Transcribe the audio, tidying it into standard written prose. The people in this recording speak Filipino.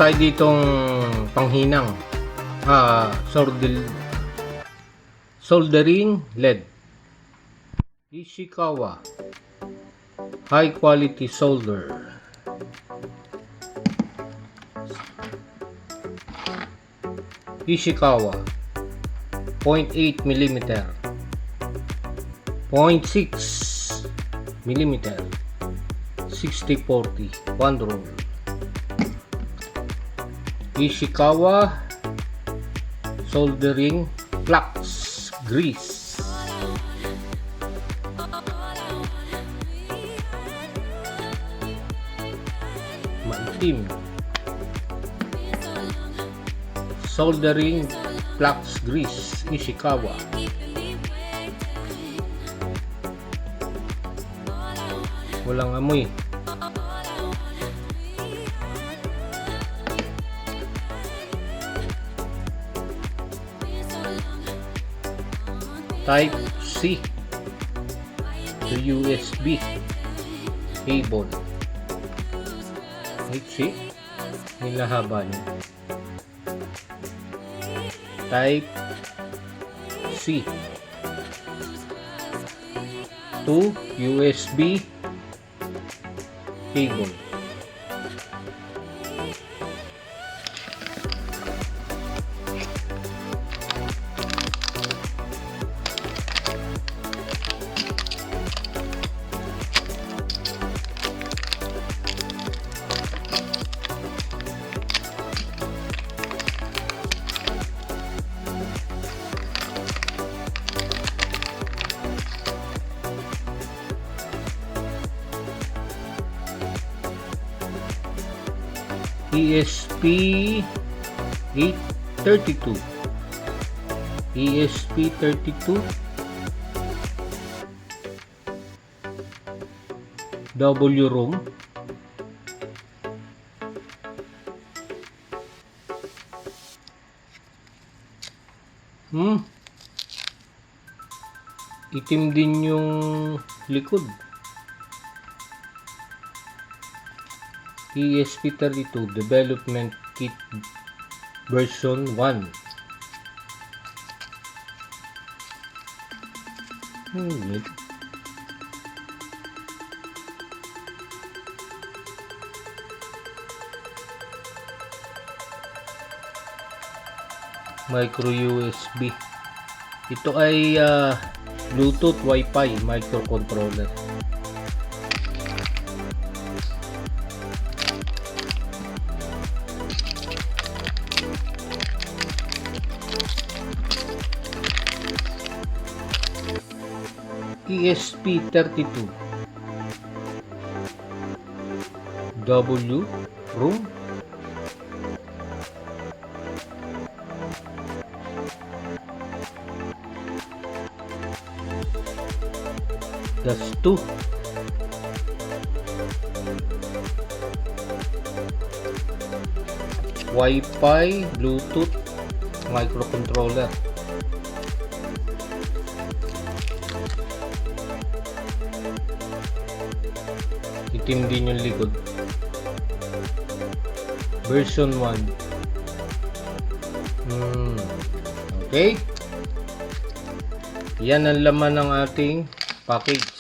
tayo ditong panghinang soldering lead. Ishikawa high quality solder. Ishikawa 0.8 mm, 0.6 mm, 60/40 1 roll. Ishikawa soldering flux grease. Maitim. Soldering flux grease Ishikawa. Walang amoy. Type C to USB cable. Type C, nilahaba niya. Type C to USB cable. ESP32 W room. Itim din yung likod. ESP32 Development Kit Version 1. Micro USB. Ito ay Bluetooth Wi-Fi microcontroller. ESP32 W room. That's 2. Wi-Fi Bluetooth microcontroller. Itim din yung likod. Version 1. Okay. Yan ang laman ng ating package.